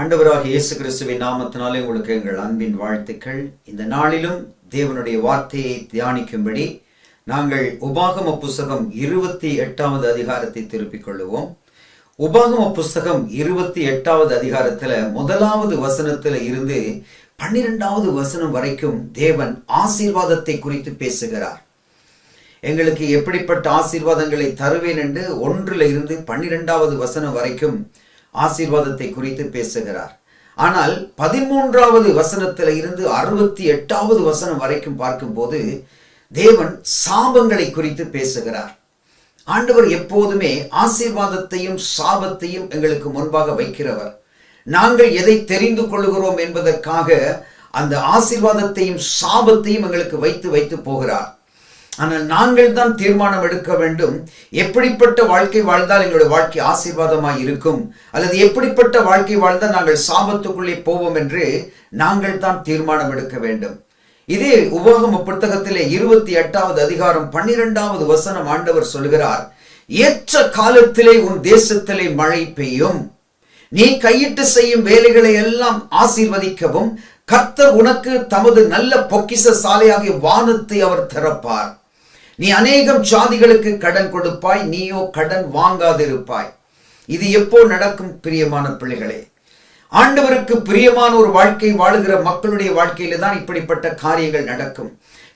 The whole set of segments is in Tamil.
ஆண்டவராகிய இயேசு கிறிஸ்துவின் நாமத்தினாலே உங்களுக்கு எங்கள் அன்பின் வாழ்த்துக்கள். இந்த நாளிலும் தேவனுடைய வார்த்தையை தியானிக்கும்படி நாங்கள் உபாகம புஸ்தகம் 28வது அதிகாரத்தை திருப்பிக் கொள்ளுவோம். உபாகம புஸ்தகம் 28வது அதிகாரத்துல 1வது வசனத்துல இருந்து 12வது வசனம் வரைக்கும் தேவன் ஆசீர்வாதத்தை குறித்து பேசுகிறார். எங்களுக்கு எப்படிப்பட்ட ஆசீர்வாதங்களை தருவேன் என்று 1ல் இருந்து 12வது வசனம் வரைக்கும் ஆசீர்வாதத்தை குறித்து பேசுகிறார். ஆனால் 13வது வசனத்தில இருந்து 68வது வசனம் வரைக்கும் பார்க்கும்போது தேவன் சாபங்களை குறித்து பேசுகிறார். ஆண்டவர் எப்போதுமே ஆசீர்வாதத்தையும் சாபத்தையும் எங்களுக்கு முன்பாக வைக்கிறவர். நாங்கள் எதை தெரிந்து கொள்கிறோம் என்பதற்காக அந்த ஆசீர்வாதத்தையும் சாபத்தையும் எங்களுக்கு வைத்து போகிறார். ஆனால் நாங்கள் தான் தீர்மானம் எடுக்க வேண்டும். எப்படிப்பட்ட வாழ்க்கை வாழ்ந்தால் எங்களுடைய வாழ்க்கை ஆசீர்வாதமாய் இருக்கும், அல்லது எப்படிப்பட்ட வாழ்க்கை வாழ்ந்தால் நாங்கள் சாபத்துக்குள்ளே போவோம் என்று நாங்கள் தான் தீர்மானம் எடுக்க வேண்டும். இதே உபாகம புத்தகத்திலே 28வது அதிகாரம் 12வது வசனம் ஆண்டவர் சொல்கிறார், ஏற்ற காலத்திலே உன் தேசத்திலே மழை பெய்யும், நீ கையிட்டு செய்யும் வேலைகளை எல்லாம் ஆசீர்வதிக்கவும் கர்த்தர் உனக்கு தமது நல்ல பொக்கிஷ சாலையாகிய வானத்தை அவர் திறப்பார். நீ அநேகம் ஜாதிகளுக்கு கடன் கொடுப்பாய், நீயோ கடன் வாங்காதிருப்பாய். இது எப்போ நடக்கும் பிரியமான பிள்ளைகளே? ஆண்டவருக்கு பிரியமான ஒரு வாழ்க்கை வாழுகிற மக்களுடைய வாழ்க்கையில தான் இப்படிப்பட்ட காரியங்கள் நடக்கும்.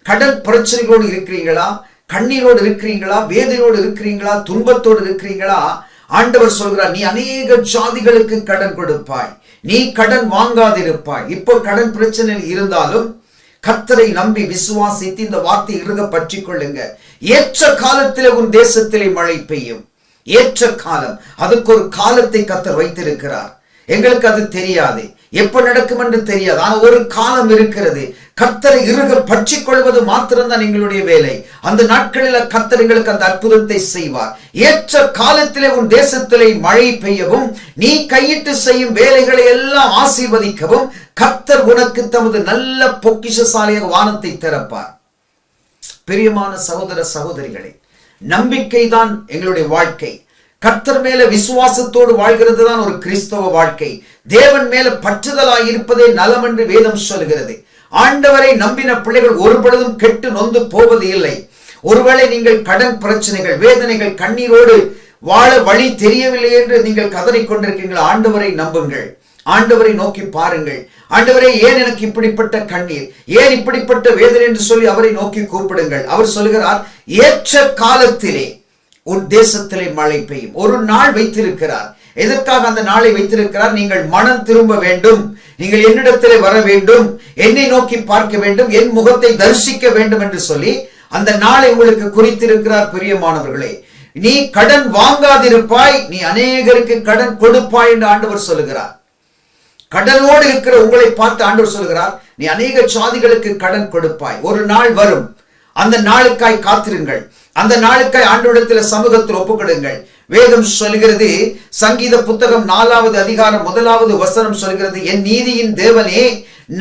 கடன் பிரச்சனைகளோடு இருக்கிறீங்களா, கண்ணீரோடு இருக்கிறீங்களா, வேதனையோடு இருக்கிறீங்களா, துன்பத்தோடு இருக்கிறீங்களா? ஆண்டவர் சொல்கிறார், நீ அநேக ஜாதிகளுக்கு கடன் கொடுப்பாய், நீ கடன் வாங்காதிருப்பாய். இப்போ கடன் பிரச்சனை இருந்தாலும் கர்த்தரை நம்பி விசுவாசித்து இந்த வார்த்தை இறுக பற்றி கொள்ளுங்க. ஏற்ற காலத்திலே உன் தேசத்திலே மழை பெய்யும். ஏற்ற காலம், அதுக்கு ஒரு காலத்தை கர்த்தர் வைத்திருக்கிறார். எங்களுக்கு அது தெரியாது, எப்ப நடக்கும் என்று தெரியாது. ஆனால் ஒரு காலம் இருக்கிறது. கர்த்தரை இறுக பற்றி கொள்வது மாத்திரம்தான் எங்களுடைய வேலை. அந்த நாட்களில் கர்த்தர் எங்களுக்கு அந்த அற்புதத்தை செய்வார். ஏற்ற காலத்திலே உன் தேசத்திலே மழை பெய்யவும் நீ கையிட்டு செய்யும் வேலைகளை எல்லாம் ஆசீர்வதிக்கவும் கர்த்தர் உனக்கு தமது நல்ல பொக்கிஷசாலியாக வானத்தை திறப்பார். பிரியமான சகோதர சகோதரிகளே, நம்பிக்கை தான் எங்களுடைய வாழ்க்கை. கர்த்தர் மேல விசுவாசத்தோடு வாழ்கிறது தான் ஒரு கிறிஸ்தவ வாழ்க்கை. தேவன் மேல பற்றுதலாய் இருப்பதே நலம் என்று வேதம் சொல்கிறது. ஆண்டவரை நம்பின பிள்ளைகள் ஒருபொழுதும் கெட்டு நொந்து போவது இல்லை. ஒருவேளை நீங்கள் கடன் பிரச்சனைகள், வேதனைகள், கண்ணீரோடு வாழ வழி தெரியவில்லை என்று நீங்கள் கதறிக் கொண்டிருக்கீர்கள், ஆண்டவரை நம்புங்கள். ஆண்டவரை நோக்கி பாருங்கள். ஆண்டவரே, ஏன் எனக்கு இப்படிப்பட்ட கண்ணீர், ஏன் இப்படிப்பட்ட வேதனை என்று சொல்லி அவரை நோக்கி கூப்பிடுங்கள். அவர் சொல்கிறார், ஏற்ற காலத்திலே உன் தேசத்திலே மழை பெய்யும். ஒரு நாள் வைத்திருக்கிறார். எதற்காக அந்த நாளை வைத்திருக்கிறார்? நீங்கள் மனம் திரும்ப வேண்டும், நீங்கள் என்னிடத்திலே வர வேண்டும், என்னை நோக்கி பார்க்க வேண்டும், என் முகத்தை தரிசிக்க வேண்டும் என்று சொல்லி அந்த நாளை உங்களுக்கு குறித்திருக்கிறார். பிரியமானவர்களே, நீ கடன் வாங்காதிருப்பாய், நீ அநேகருக்கு கடன் கொடுப்பாய் என்று ஆண்டவர் சொல்லுகிறார். கடனோடு இருக்கிற உங்களை பார்த்து ஆண்டவர் சொல்கிறார், நீ அநேக ஜாதிகளுக்கு கடன் கொடுப்பாய். ஒரு நாள் வரும், அந்த நாளுக்காய் காத்திருங்கள். அந்த நாளுக்காய் ஆண்டவரிடத்தில் சமூகத்தில் ஒப்புக்கொடுங்கள். வேதம் சொல்கிறது, சங்கீத புத்தகம் 4வது அதிகாரம் 1வது வசனம் சொல்கிறது, என் நீதியின் தேவனே,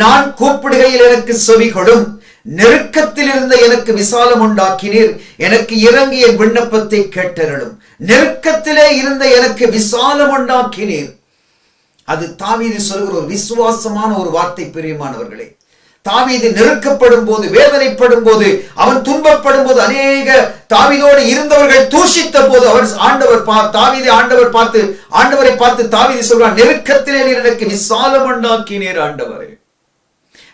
நான் கூப்பிடுகையில் எனக்கு செவி கொடும், நெருக்கத்தில் இருந்த எனக்கு விசாலம் உண்டாக்கினீர், எனக்கு இறங்கி என் விண்ணப்பத்தை கேட்டருளும். நெருக்கத்திலே இருந்த எனக்கு விசாலம் உண்டாக்கினீர். அது தாவீது சொல்கிற ஒரு விசுவாசமான ஒரு வார்த்தை. பிரியமானவர்களே, தாவீது நெருக்கப்படும் போது, வேதனைப்படும் போது, அவன் துன்பப்படும் போது, அநேக தாவீதோடு இருந்தவர்கள் தூஷித்த போது ஆண்டவரை பார்த்து தாவீது சொல்றான், நெருக்கத்திலே நீர் எனக்கு விசாலம் உண்டாக்கினீர் ஆண்டவரே,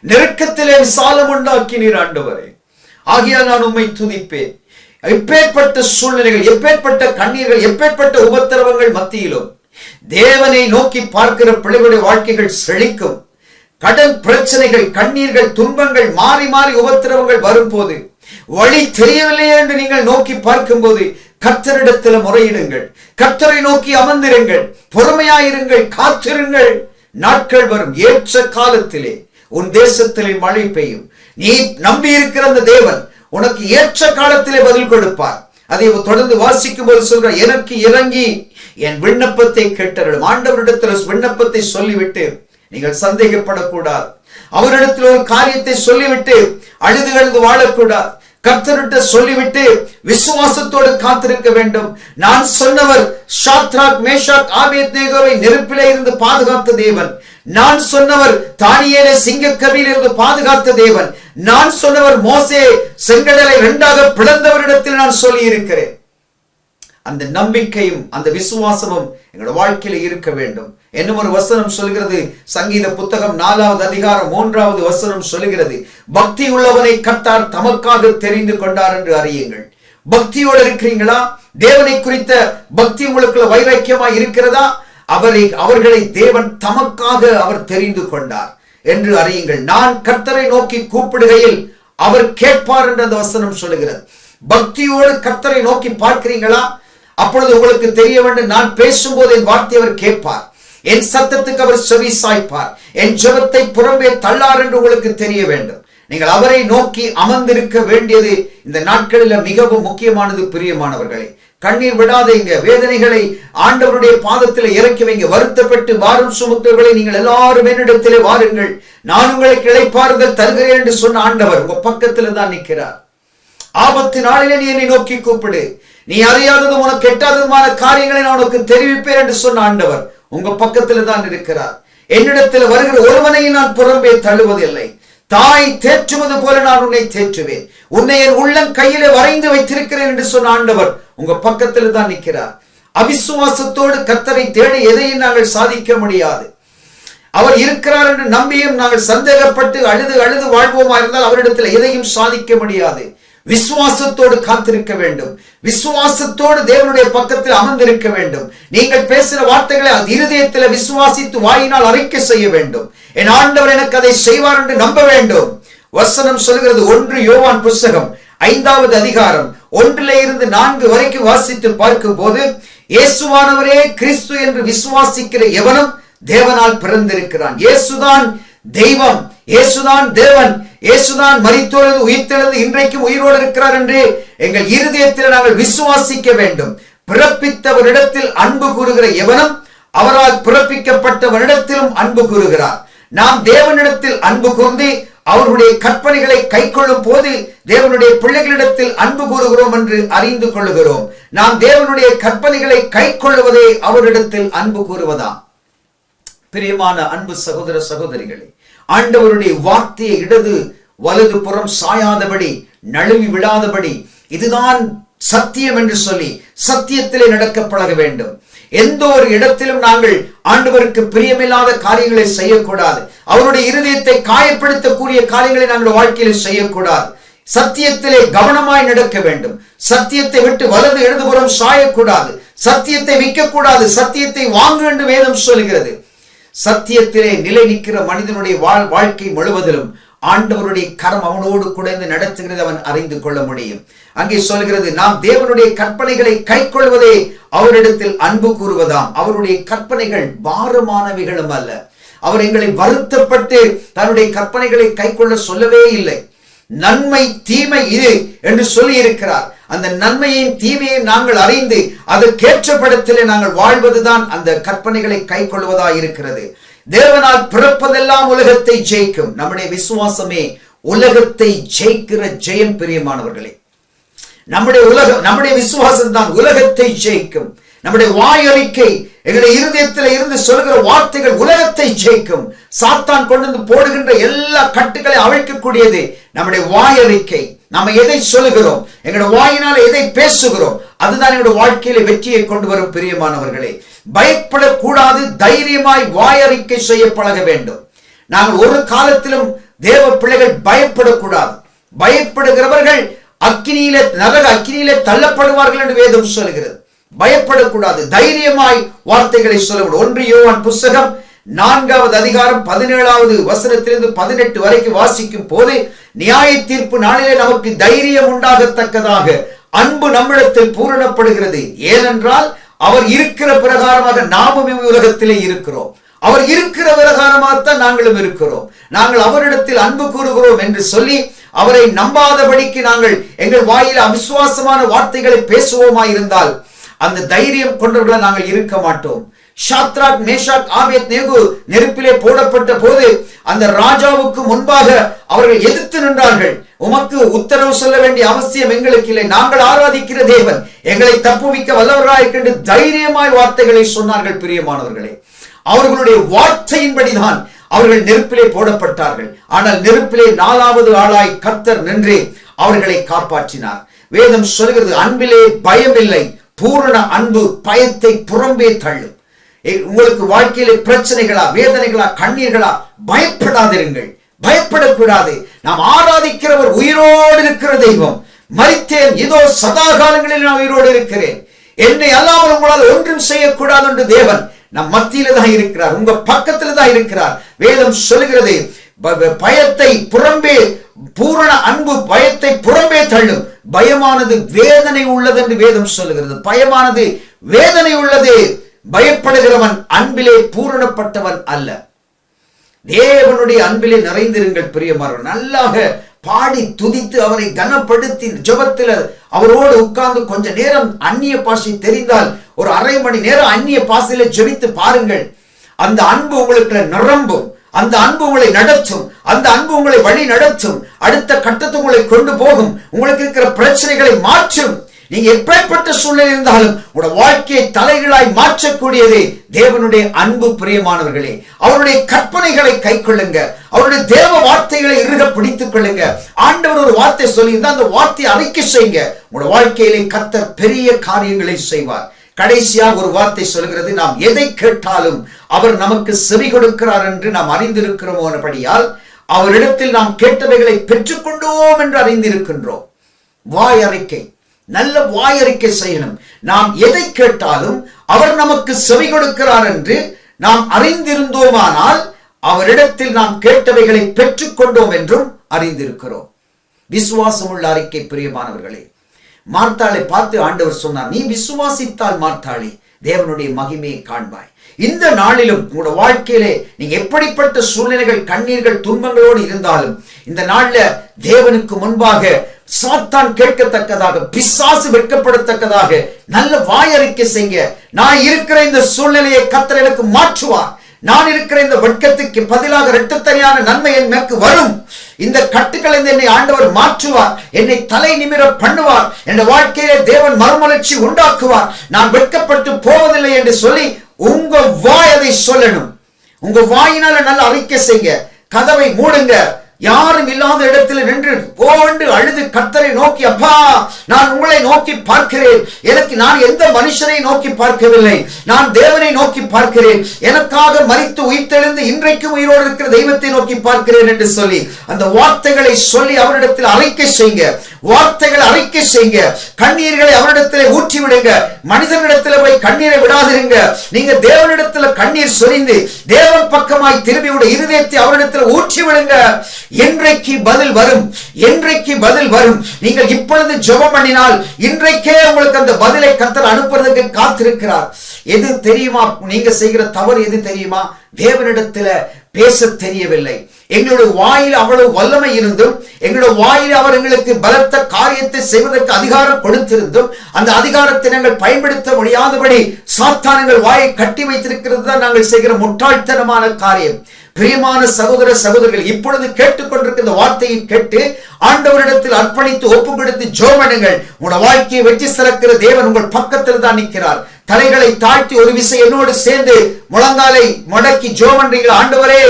நெருக்கத்திலே விசாலம் உண்டாக்கினீர் ஆண்டவரே, ஆகையால் நான் உம்மை துதிப்பேன். எப்பேற்பட்ட சூழ்நிலைகள், எப்பேற்பட்ட கண்ணீர்கள், எப்பேற்பட்ட உபத்திரவங்கள் மத்தியிலும் தேவனை நோக்கி பார்க்கிற பிள்ளைகளுடைய வாழ்க்கைகள் செழிக்கும். கடன் பிரச்சனைகள், கண்ணீர்கள், துன்பங்கள், மாறி மாறி உபத்திரவங்கள் வரும்போது, வழி தெரியவில்லை என்று நீங்கள் நோக்கி பார்க்கும் போது கர்த்தரிடத்தில் முறையிடுங்கள். கர்த்தரை நோக்கி அமர்ந்திருங்கள், பொறுமையாயிருங்கள், காத்திருங்கள். நாட்கள் வரும், ஏற்ற காலத்திலே உன் தேசத்திலே மழை பெய்யும். நீ நம்பி இருக்கிற அந்த தேவன் உனக்கு ஏற்ற காலத்திலே பதில் கொடுப்பார். அதை தொடர்ந்து வாசிக்கும் போது சொல்ற, எனக்கு இறங்கி என் விண்ணப்பத்தை கேட்டருளும். ஆண்டவரிடத்தில் விண்ணப்பத்தை சொல்லிவிட்டு நீங்கள் சந்தேகப்படக்கூடாது. அவரிடத்தில் ஒரு காரியத்தை சொல்லிவிட்டு அழுது வாழக்கூடாது. கர்த்தர்கிட்ட சொல்லிவிட்டு விசுவாசத்தோடு காத்திருக்க வேண்டும். நான் சொன்னவர் ஷாத்ராக் மேஷாக் ஆபேத்நேகோவை நெருப்பிலே இருந்து பாதுகாத்த தேவன். நான் சொன்னவர் தானியேலை சிங்கக்கவியில் இருந்து பாதுகாத்த தேவன். நான் சொன்னவர் மோசே செங்கடலை இரண்டாக பிளந்தவரிடத்தில் நான் சொல்லி இருக்கிறேன். அந்த நம்பிக்கையும் அந்த விசுவாசமும் எங்களோட வாழ்க்கையில இருக்க வேண்டும். என்னும் ஒரு வசனம் சொல்கிறது, சங்கீத புத்தகம் 4வது அதிகாரம் 3வது வசனம் சொல்கிறது, பக்தி உள்ளவனை கர்த்தர் தமக்காக தெரிந்து கொண்டார் என்று அறியுங்கள். பக்தியோடு இருக்கிறீங்களா? தேவனை குறித்த பக்தி உங்களுக்குள்ள வைராக்கியமா இருக்கிறதா? அவர்களை தேவன் தமக்காக அவர் தெரிந்து கொண்டார் என்று அறியுங்கள். நான் கர்த்தரை நோக்கி கூப்பிடுகையில் அவர் கேட்பார் என்று அந்த வசனம் சொல்லுகிறது. பக்தியோடு கர்த்தரை நோக்கி பார்க்கிறீங்களா? அப்பொழுது உங்களுக்கு தெரிய வேண்டும், நான் பேசும்போது என் வார்த்தை அவர் கேட்பார், என் சத்தத்துக்கு அவர் செவி சாய்ப்பார், என் ஜெபத்தை புறம்பே தள்ளார் என்று உங்களுக்கு தெரிய வேண்டும். நீங்கள் அவரை நோக்கி அமர்ந்திருக்க வேண்டியது இந்த நாட்களில் மிகவும் முக்கியமானது. பிரியமானவர்களே, கண்ணீர் விடாதீங்க. வேதனைகளை ஆண்டவருடைய பாதத்தில் இறக்கி வைங்க. வருத்தப்பட்டு பாரம் சுமத்தவர்களை நீங்கள் எல்லாரும் என்னிடத்திலே வாருங்கள், நான் உங்களுக்கு இளைப்பாறுதல் தருகிறேன் என்று சொன்ன ஆண்டவர் உங்க பக்கத்துல தான் நிற்கிறார். ஆபத்து நாளிலே நீ என்னை நோக்கி கூப்பிடு, நீ அறியாததும் உனக்கு எட்டாததுமான காரியங்களை நான் உனக்கு தெரிவிப்பேன் என்று சொன்ன ஆண்டவர் உங்க பக்கத்துல தான் இருக்கிறார். என்னிடத்தில் வருகிற ஒருவனையும் நான் புறம்பே தள்ளுவதில்லை. தாய் தேற்றுவது போல நான் உன்னை தேற்றுவேன், உன்னை என் உள்ளம் கையிலே வரைந்து வைத்திருக்கிறேன் என்று சொன்ன ஆண்டவர் உங்க பக்கத்துல தான் நிற்கிறார். அவிசுவாசத்தோடு கர்த்தரை தேடி எதையும் நாங்கள் சாதிக்க முடியாது. அவர் இருக்கிறார் என்று நம்பியும் நாங்கள் சந்தேகப்பட்டு அழுது வாழ்வோமா இருந்தால் அவரிடத்தில் எதையும் சாதிக்க முடியாது. விசுவாசத்தோடு காத்திருக்க வேண்டும். விசுவாசத்தோடு தேவனுடைய பக்கத்தில் அமர்ந்திருக்க வேண்டும். நீங்கள் பேசின வார்த்தைகளை இருதயத்தில் விசுவாசித்து வாயினால் அறிக்கை செய்ய வேண்டும். என் ஆண்டவர் எனக்கு அதை செய்வார் என்று நம்ப வேண்டும். வசனம் சொல்கிறது, 1 யோவான் புத்தகம் 5வது அதிகாரம் 1 வரைக்கும் வாசித்து பார்க்கும் போது, இயேசுவானவரே கிறிஸ்து என்று விசுவாசிக்கிற எவனும் தேவனால் பிறந்திருக்கிறான். இயேசுதான் தெய்வம், இயேசுதான் தேவன், இயேசுதான் மரித்தோடு உயிர்த்தெழுந்து இன்றைக்கும் உயிரோடு இருக்கிறார் என்று எங்கள் இருதயத்தில் நாங்கள் விசுவாசிக்க வேண்டும். பிறப்பித்தவரிடத்தில் அன்பு கூறுகிற எவனும் அவரால் பிறப்பிக்கப்பட்டவரிடத்திலும் அன்பு கூறுகிறார். நாம் தேவனிடத்தில் அன்பு கூர்ந்து அவருடைய கற்பனைகளை கை கொள்ளும் போது தேவனுடைய பிள்ளைகளிடத்தில் அன்பு கூறுகிறோம் என்று அறிந்து கொள்ளுகிறோம். நாம் தேவனுடைய கற்பனைகளை கை கொள்ளுவதே அவரிடத்தில் அன்பு கூறுவதாம். பிரியமான அன்பு சகோதர சகோதரிகளே, ஆண்டவருடைய வார்த்தையை இடது வலது புறம் சாயாதபடி, நழுவி விடாதபடி, இதுதான் சத்தியம் என்று சொல்லி சத்தியத்திலே நடக்க பழக வேண்டும். எந்த ஒரு இடத்திலும் நாங்கள் ஆண்டவருக்கு பிரியமில்லாத காரியங்களை செய்யக்கூடாது. அவருடைய இருதயத்தை காயப்படுத்தக்கூடிய காரியங்களை நாங்கள் வாழ்க்கையில் செய்யக்கூடாது. சத்தியத்திலே கவனமாய் நடக்க வேண்டும். சத்தியத்தை விட்டு வலது இடதுபுறம் சாயக்கூடாது. சத்தியத்தை விற்கக்கூடாது. சத்தியத்தை வாங்க என்று வேதம் சொல்கிறது. சத்தியத்திலே நிலை நிற்கிற மனிதனுடைய வாழ்க்கை முழுவதிலும் ஆண்டவருடைய கரம் அவனோடு கூட நடத்துகிறது அவன் அறிந்து கொள்ள முடியும். அங்கே சொல்கிறது, நாம் தேவனுடைய கற்பனைகளை கை கொள்வதே அவரிடத்தில் அன்பு கூறுவதாம். அவருடைய கற்பனைகள் பாரமானவைகளும் அல்ல. அவர் எங்களை வருத்தப்பட்டு தன்னுடைய கற்பனைகளை கை கொள்ள சொல்லவே இல்லை. நன்மை தீமை இது என்று சொல்லி இருக்கிறார். அந்த நன்மையையும் தீமையையும் நாங்கள் அறிந்து அதற்கேற்ற படத்திலே நாங்கள் வாழ்வதுதான் அந்த கற்பனைகளை கை கொள்வதா இருக்கிறது. தேவனால் பிறப்பதெல்லாம் உலகத்தை ஜெயிக்கும். நம்முடைய விசுவாசமே உலகத்தை ஜெயிக்கிற ஜெயம். பிரியமானவர்களே, நம்முடைய விசுவாசம் தான் உலகத்தை ஜெயிக்கும். நம்முடைய வாயறிக்கை, எங்களுடைய இருதயத்தில் இருந்து சொல்கிற வார்த்தைகள் உலகத்தை ஜெயிக்கும். சாத்தான் கொண்டு வந்து போடுகின்ற எல்லா கட்டுகளை அவிழ்க்கக்கூடியது நம்முடைய வாயறிக்கை. நம்ம எதை சொல்லுகிறோம், எங்களுடைய வாயினால் எதை பேசுகிறோம், அதுதான் எங்களுடைய வாழ்க்கையில வெற்றியை கொண்டு வரும். பிரியமானவர்களே, பயப்படக்கூடாது. தைரியமாய் வாயறிக்கை செய்ய பழக வேண்டும். நாங்கள் ஒரு காலத்திலும் தேவ பிள்ளைகள் பயப்படக்கூடாது. பயப்படுகிறவர்கள் நரக அக்கினியிலே தள்ளப்படுவார்கள் என்று வேதம் சொல்கிறது. பயப்படக்கூடாது. தைரியமாய் வார்த்தைகளை சொல்ல வேண்டும். 1 யோவான் புத்தகம் 4வது அதிகாரம் 17வது வசனத்திலிருந்து 18 வரைக்கும் வாசிக்கும் போது, நியாய தீர்ப்பு நாளிலே நமக்கு தைரியம் உண்டாகத்தக்கதாக அன்பு நம்மிடத்தில் பூரணப்படுகிறது. ஏனென்றால் அவர் இருக்கிற பிரகாரமாக நாமும் உலகத்திலே இருக்கிறோம். அவர் இருக்கிற பிரகாரமாகத்தான் நாங்களும் இருக்கிறோம். நாங்கள் அவரிடத்தில் அன்பு கூறுகிறோம் என்று சொல்லி அவரை நம்பாதபடிக்கு நாங்கள் எங்கள் வாயில அவிசுவாசமான வார்த்தைகளை பேசுவோமாயிருந்தால் அந்த தைரியம் கொண்டவர்களாக நாங்கள் இருக்க மாட்டோம். ஷாத்ராக் மேஷாக் ஆபேத்நேகோ நெருப்பிலே போடப்பட்ட போது அந்த ராஜாவுக்கு முன்பாக அவர்கள் எதிர்த்து நின்றார்கள். உமக்கு உத்தரவு சொல்ல வேண்டிய அவசியம் எங்களுக்கு இல்லை. நாங்கள் ஆராதிக்கிற தேவன் எங்களை தப்புவிக்க வல்லவராயிருக்கின்ற தைரியமாய் வார்த்தைகளை சொன்னார்கள். பிரியமானவர்களே, அவர்களுடைய வார்த்தையின்படிதான் அவர்கள் நெருப்பிலே போடப்பட்டார்கள். ஆனால் நெருப்பிலே 4வது ஆளாய் கர்த்தர் நின்று அவர்களை காப்பாற்றினார். வேதம் சொல்கிறது, அன்பிலே பயம் இல்லை, பூரண அன்பு பயத்தை புறம்பே தள்ளும். உங்களுக்கு வாழ்க்கையிலே பிரச்சனைகளா, வேதனைகளா, கண்ணீர்களா, பயப்படாதிருங்கள், பயப்படக்கூடாது. நாம் ஆராதிக்கிறவர் உயிரோடு இருக்கிற தெய்வம். மரித்தேன், இதோ சதா காலங்களில் நான் உயிரோடு இருக்கிறேன், என்னை அல்லாமல் உங்களால் ஒன்றும் செய்யக்கூடாது என்று தேவன் நம் மத்தியில தான் இருக்கிறார், உங்க பக்கத்துல தான் இருக்கிறார். வேதம் சொல்லுகிறது, பயத்தை புறம்பே, பூரண அன்பு பயத்தை புறம்பே தள்ளும். பயமானது வேதனை உள்ளது என்று வேதம் சொல்லுகிறது. பயமானது வேதனை உள்ளது. பயப்படுகிறவன் அன்பிலே பூரணப்பட்டவன் அல்ல. தேவனுடைய அன்பிலே நிறைந்திருங்கள் பிரியமானவர்களே. நல்லாக பாடி துதித்து அவரை கனப்படுத்தி ஜெபத்தில் அவரோடு உட்கார்ந்து கொஞ்ச நேரம் அந்நிய பாஷை தெரிந்தால் ஒரு அரை மணி நேரம் அந்நிய பாஷையில ஜெபித்து பாருங்கள். அந்த அன்பு உங்களுக்கு நிரம்பும், அந்த அன்பு உங்களை நடத்தும், அந்த அன்பு உங்களை வழி நடத்தும், அடுத்த கட்டத்துக்கு உங்களை கொண்டு போகும், உங்களுக்கு இருக்கிற பிரச்சனைகளை மாற்றும். நீங்க எப்பேற்பட்ட சூழ்நிலை இருந்தாலும் உங்களோட வாழ்க்கையை தலைகளாய் மாற்றக்கூடியது தேவனுடைய அன்பு. பிரியமானவர்களே, அவருடைய கற்பனைகளை கை கொள்ளுங்க, அவருடைய தேவ வார்த்தைகளை இறுக பிடித்துக் கொள்ளுங்க. ஆண்டவர் ஒரு வார்த்தை சொல்லியிருந்தா அந்த வார்த்தையை அறிக்கை செய்யுங்க. உங்களோட வாழ்க்கையிலே கர்த்தர் பெரிய காரியங்களை செய்வார். கடைசியாக ஒரு வார்த்தை சொல்கிறது, நாம் எதை கேட்டாலும் அவர் நமக்கு செவி கொடுக்கிறார் என்று நாம் அறிந்திருக்கிறோம். அவரிடத்தில் நாம் கேட்டவைகளை பெற்றுக்கொண்டோம் என்று அறிந்திருக்கின்றோம். வாய் அறிக்கை, நல்ல வாயறிக்கை செய்யணும். நாம் எதை கேட்டாலும் அவர் நமக்கு செவி கொடுக்கிறார் என்று நாம் அறிந்திருந்தோமானால் அவரிடத்தில் நாம் கேட்டவைகளை பெற்றுக்கொண்டோம் என்றும் அறிந்திருக்கிறோம். விசுவாசம் உள்ள அறிக்கை. பிரியமானவர்களே, மார்த்தாளை பார்த்து ஆண்டவர் சொன்னார், நீ விசுவாசித்தால் மார்த்தாளே தேவனுடைய மகிமையை காண்பாய். இந்த நாளிலும் உங்களோட வாழ்க்கையிலே நீங்க எப்படிப்பட்ட சூழ்நிலைகள், கண்ணீர்கள், துன்பங்களோடு இருந்தாலும் இந்த நாள்ல தேவனுக்கு முன்பாக சாத்தான் கேட்கத்தக்கதாக, பிசாசு வெட்கப்படத்தக்கதாக நல்ல வாயறிக்கை செய்ய, நான் இருக்கிற இந்த சூழ்நிலையை கர்த்தர் எனக்கு மாற்றுவார், நான் இருக்கிற இந்த வெட்கத்துக்கு பதிலாக இரட்டத்தனையான நன்மை என் மேற்கு வரும், இந்த கட்டுக்களை என்னை ஆண்டவர் மாற்றுவார், என்னை தலை நிமிர பண்ணுவார், என் வாழ்க்கையிலே தேவன் மறுமலர்ச்சி உண்டாக்குவார், நான் வெட்கப்பட்டு போவதில்லை என்று சொல்லி உங்க வாய் அதை சொல்லணும். உங்க வாயினால நல்ல அறிக்கை செய்ய. கதவை மூடுங்க. யாரும் இல்லாத இடத்துல நின்று போன்று அழுது கர்த்தரை நோக்கி, அப்பா நான் உங்களை நோக்கி பார்க்கிறேன், நான் எந்த மனுஷனை நோக்கி பார்க்கவில்லை, நான் தேவனை நோக்கி பார்க்கிறேன், எனக்காக மரித்து உயிர்த்தெழுந்து இன்றைக்கும் உயிரோடு இருக்கிற தெய்வத்தை நோக்கி பார்க்கிறேன் என்று சொல்லி அந்த வார்த்தைகளை சொல்லி அவரிடத்தில் அறிக்கை செய்யுங்க. வார்த்தைகளை அறிக்கை செய்யுங்க. கண்ணீர்களை அவரிடத்தில் ஊற்றி விடுங்க. மனிதனிடத்தில் போய் கண்ணீரை விடாதிருங்க. நீங்க தேவனிடத்தில் கண்ணீர் சொரிந்து தேவன் பக்கமாய் திரும்பி விட இருதயத்தை அவரிடத்தில் ஊற்றி விடுங்க. இன்றைக்கு பதில் வரும், இன்றைக்கு பதில் வரும். நீங்கள் இப்பொழுது ஜெபம் பண்ணினால் இன்றைக்கே உங்களுக்கு அந்த பதிலை கர்த்தர் அனுப்புறதுக்கு காத்திருக்கிறார். எது தெரியுமா நீங்க செய்கிற தவறு? எது தெரியுமா? தேவனிடத்துல பேச தெரியவில்லை. எங்களுடைய வாயில் அவ்வளவு வல்லமை இருந்தும், எங்களுடைய வாயில் அவர் எங்களுக்கு பலத்த காரியத்தை செய்வதற்கு அதிகாரம் கொடுத்திருந்தும் அந்த அதிகாரத்தை நாங்கள் பயன்படுத்த முடியாதபடி சாத்தான்கள் வாயை கட்டி வைத்திருக்கிறது தான் நாங்கள் செய்கிற முட்டாள்தனமான காரியம். பிரியமான சகோதர சகோதரிகள், இப்பொழுது கேட்டுக்கொண்டிருக்கிற இந்த வார்த்தையை கேட்டு ஆண்டவரிடத்தில் அர்ப்பணித்து ஒப்பு கொடுத்து ஜெபம் பண்ணுங்கள். உங்களோட வாழ்க்கையை வெற்றி சிறக்கிற தேவன் உங்கள் பக்கத்தில் தான் நிற்கிறார். தலைகளை தாழ்த்தி ஒரு விசை என்னோடு சேர்ந்து முழங்காலை மடக்கி ஜெபம் பண்றீங்களா? ஆண்டவரே,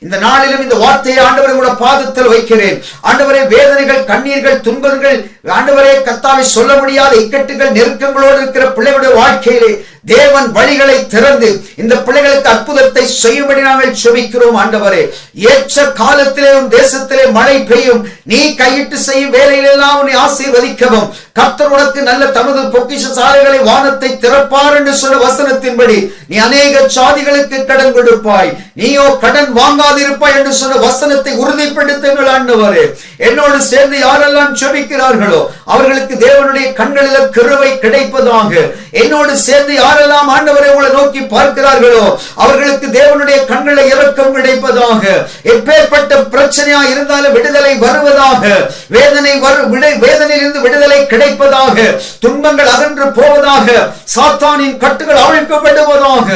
இந்த நாளிலும் இந்த வார்த்தையை ஆண்டவரை உங்களோட பாதத்தில் வைக்கிறேன். ஆண்டவரே, வேதனைகள், கண்ணீர்கள், துன்பங்கள், ஆண்டவரே கர்த்தாவை சொல்ல முடியாத இக்கட்டுகள், நெருக்கங்களோடு இருக்கிற பிள்ளைகளுடைய வாழ்க்கையிலே தேவன் வழிகளை திறந்து இந்த பிள்ளைகளுக்கு அற்புதத்தை செய்யும்படி நாங்கள் செபிக்கிறோம். ஆண்டவரே, ஏற்ற காலத்திலே உன் தேசத்திலே மழை பெய்யும், நீ கையிட்டு செய்யும் வேலையிலெல்லாம் உன்னை ஆசீர்வதிக்கவும் கர்த்தர் உனக்கு நல்ல தமது பொக்கிஷ சாலைகளை வானத்தை திறப்பார் என்று சொன்ன வசனத்தின்படி நீ அநேக சாதிகளுக்கு கடன் கொடுப்பாய், நீயோ கடன் வாங்காதிருப்பாய் என்று சொன்ன வசனத்தை உறுதிப்படுத்துங்கள். ஆண்டவரே, என்னோடு சேர்ந்து யாரெல்லாம் செபிக்கிறார்களோ அவர்களுக்கு தேவனுடைய கண்களில் கிருபை கிடைப்பதாக. என்னோடு சேர்ந்து யாரெல்லாம் ஆண்டவரை உங்களை நோக்கி பார்க்கிறார்களோ அவர்களுக்கு தேவனுடைய கண்களில் இரக்கம் கிடைப்பதாக. எப்பேற்பட்ட பிரச்சனையா இருந்தாலும் விடுதலை வருவதாக. வேதனையிலிருந்து விடுதலை கிடைப்பதாக. துன்பங்கள் அகன்று போவதாக. சாத்தானின் கட்டுகள் அவிழ்க்கப்படுவதாக.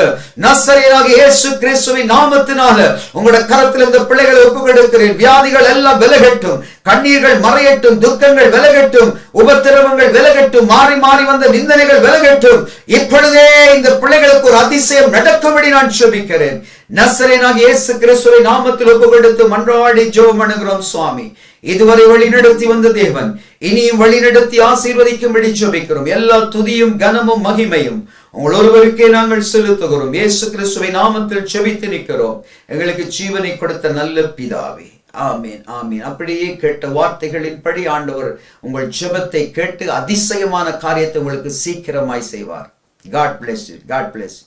நசரேயனாகிய இயேசு கிறிஸ்துவின் நாமத்தினால உங்களுடைய கரத்தில் இந்த பிள்ளைகளை ஒப்புக் கொடுக்கிறேன். வியாதிகள் எல்லாம் விலகட்டும், கண்ணீர்கள் மறையட்டும், துக்கங்கள் விலகட்டும், உபத்திரவங்கள் விலகட்டும், மாறி மாறி வந்த நிந்தனைகள் விலகட்டும். இப்பொழுதே இந்த பிள்ளைகளுக்கு ஒரு அதிசயம் நடக்கும்படி நான் ஜெபிக்கிறேன். நசரேயனாகிய இயேசு கிறிஸ்துவின் நாமத்தில் ஒப்புக்கொடுத்து மன்றாடி ஜெபம் பண்ணுகிறோம் சுவாமி. இதுவரை வழிநடத்தி வந்த தேவன் இனியும் வழிநடத்தி ஆசீர்வதிக்கும்படி ஜெபிக்கிறோம். எல்லா துதியும் கனமும் மகிமையும் உங்கள் ஒருவருக்கே நாங்கள் செலுத்துகிறோம். இயேசு கிறிஸ்துவின் நாமத்தில் ஜெபித்து நிற்கிறோம் எங்களுக்கு ஜீவனை கொடுத்த நல்ல பிதாவே. ஆமீன், ஆமீன். அப்படியே கேட்ட வார்த்தைகளின்படி ஆண்டவர் உங்கள் ஜெபத்தை கேட்டு அதிசயமான காரியத்தை உங்களுக்கு சீக்கிரமாய் செய்வார். God bless you. God bless you.